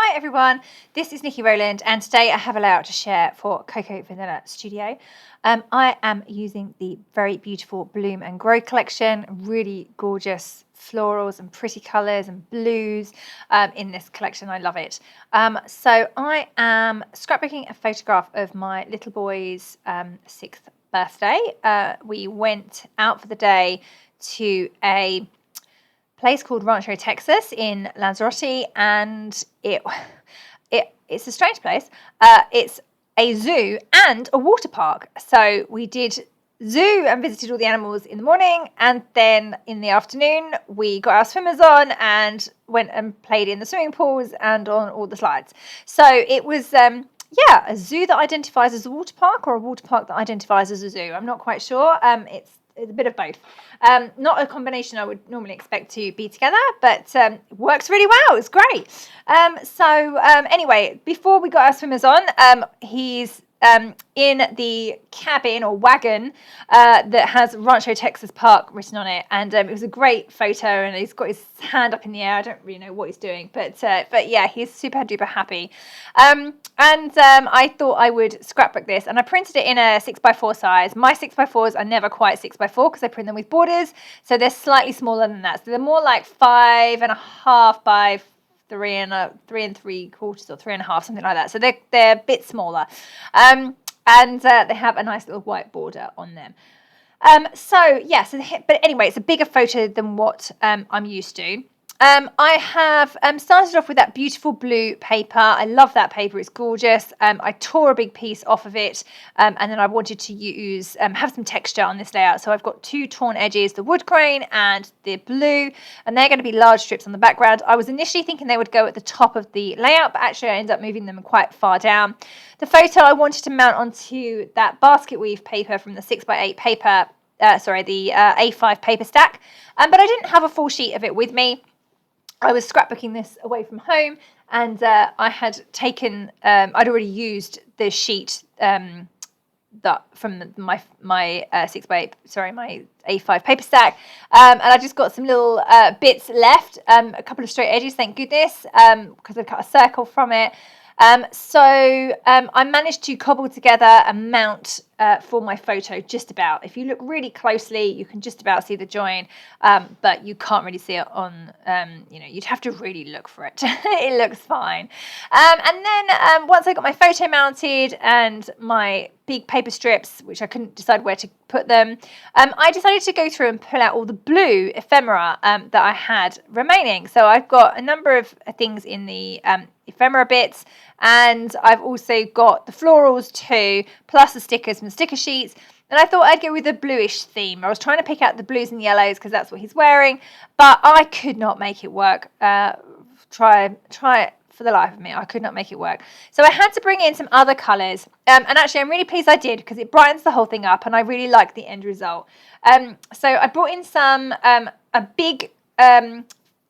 Hi everyone, this is Nikki Rowland and today I have a layout to share for Cocoa Vanilla Studio. I am using the very beautiful Bloom and Grow collection, really gorgeous florals and pretty colours and blues in this collection. I love it. So I am scrapbooking a photograph of my little boy's 6th birthday. We went out for the day to a place called Rancho, Texas in Lanzarote, and it's a strange place. It's a zoo and a water park. So we did zoo and visited all the animals in the morning, and then in the afternoon we got our swimmers on and went and played in the swimming pools and on all the slides. So it was a zoo that identifies as a water park or a water park that identifies as a zoo. I'm not quite sure. It's a bit of both. Not a combination I would normally expect to be together, but works really well. It's great. Anyway, before we got our swimmers on, he's in the cabin or wagon that has Rancho, Texas Park written on it, and it was a great photo, and he's got his hand up in the air. I don't really know what he's doing, but yeah, he's super duper happy. I thought I would scrapbook this, and I printed it in a 6x4 size. My 6x4s are never quite 6x4 because I print them with borders, so they're slightly smaller than that. So they're more like 5.5 by 3.75 or 3.5, something like that. So they're a bit smaller, and they have a nice little white border on them. But anyway, it's a bigger photo than what I'm used to. I have started off with that beautiful blue paper. I love that paper. It's gorgeous. I tore a big piece off of it, and then I wanted to use have some texture on this layout. So I've got two torn edges, the wood grain and the blue, and they're going to be large strips on the background. I was initially thinking they would go at the top of the layout, but actually I ended up moving them quite far down. The photo I wanted to mount onto that basket weave paper from the 6x8 paper, the A5 paper stack, but I didn't have a full sheet of it with me. I was scrapbooking this away from home, and I had taken, I'd already used the sheet that from my 6x8, my A5 paper stack, and I just got some little bits left, a couple of straight edges, thank goodness, because I cut a circle from it. I managed to cobble together a mount for my photo, just about. If you look really closely, you can just about see the join, but you can't really see it on, you'd have to really look for it. It looks fine. And then once I got my photo mounted and my big paper strips, which I couldn't decide where to put them, I decided to go through and pull out all the blue ephemera that I had remaining. So I've got a number of things in the ephemera bits, and I've also got the florals too, plus the stickers from the sticker sheets. And I thought I'd go with a bluish theme. I was trying to pick out the blues and yellows because that's what he's wearing, but I could not make it work. Try it for the life of me. I could not make it work. So I had to bring in some other colours. And actually, I'm really pleased I did because it brightens the whole thing up, and I really like the end result. So I brought in some a big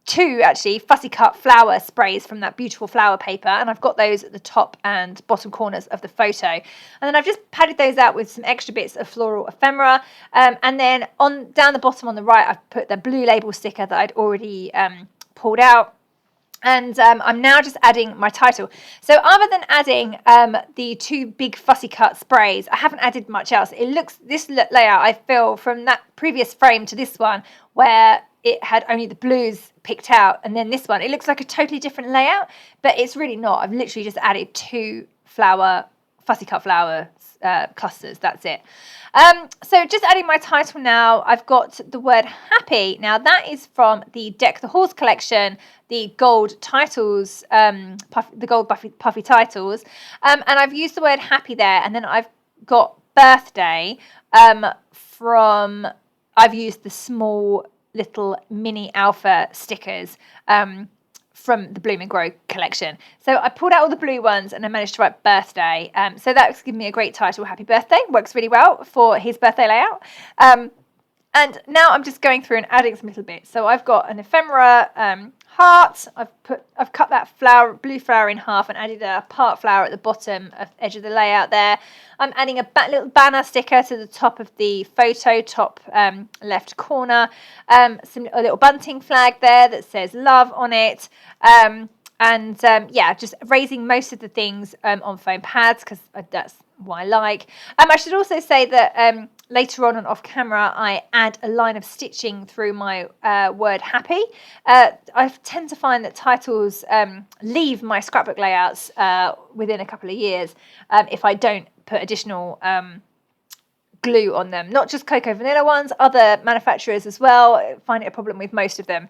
two actually fussy cut flower sprays from that beautiful flower paper, and I've got those at the top and bottom corners of the photo, and then I've just padded those out with some extra bits of floral ephemera, and then on down the bottom on the right I've put the blue label sticker that I'd already pulled out. And I'm now just adding my title. So other than adding the two big fussy cut sprays, I haven't added much else. This layout, I feel, from that previous frame to this one, where it had only the blues picked out, and then this one, it looks like a totally different layout, but it's really not. I've literally just added two fussy cut flower clusters. That's it. So just adding my title now. I've got the word happy. Now that is from the Deck the Halls collection, the Gold Titles, the Gold Puffy Titles, and I've used the word happy there, and then I've got birthday I've used the small little mini alpha stickers from the Bloom and Grow collection. So I pulled out all the blue ones and I managed to write birthday. So that's given me a great title, Happy Birthday. Works really well for his birthday layout. And now I'm just going through and adding some little bits. So I've got an ephemera heart. I've cut that blue flower in half and added a part flower at the bottom of edge of the layout there. I'm adding a little banner sticker to the top of the photo, top left corner. A little bunting flag there that says love on it. And yeah, just raising most of the things on foam pads because that's what I like. I should also say that later on and off camera, I add a line of stitching through my word happy. I tend to find that titles leave my scrapbook layouts within a couple of years if I don't put additional glue on them. Not just Cocoa Vanilla ones, other manufacturers as well. I find it a problem with most of them.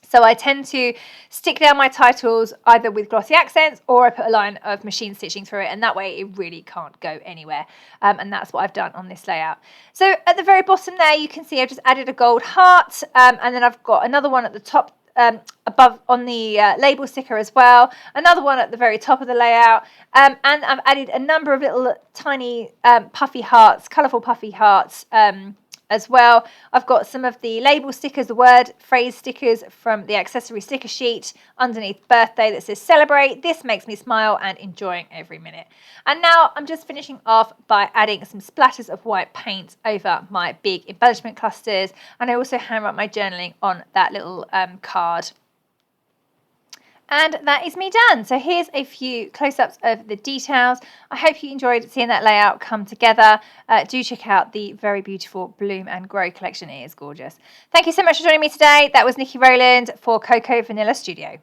So I tend to stick down my titles either with glossy accents or I put a line of machine stitching through it, and that way it really can't go anywhere. And that's what I've done on this layout. So at the very bottom there, you can see I've just added a gold heart, and then I've got another one at the top above on the label sticker as well, another one at the very top of the layout, and I've added a number of little tiny puffy hearts, colourful puffy hearts, as well. I've got some of the label stickers, the word phrase stickers from the accessory sticker sheet underneath birthday that says celebrate. This makes me smile and enjoying every minute. And now I'm just finishing off by adding some splatters of white paint over my big embellishment clusters, and I also handwrite my journaling on that little card. And that is me done. So here's a few close-ups of the details. I hope you enjoyed seeing that layout come together. Do check out the very beautiful Bloom and Grow collection. It is gorgeous. Thank you so much for joining me today. That was Nikki Rowland for Cocoa Vanilla Studio.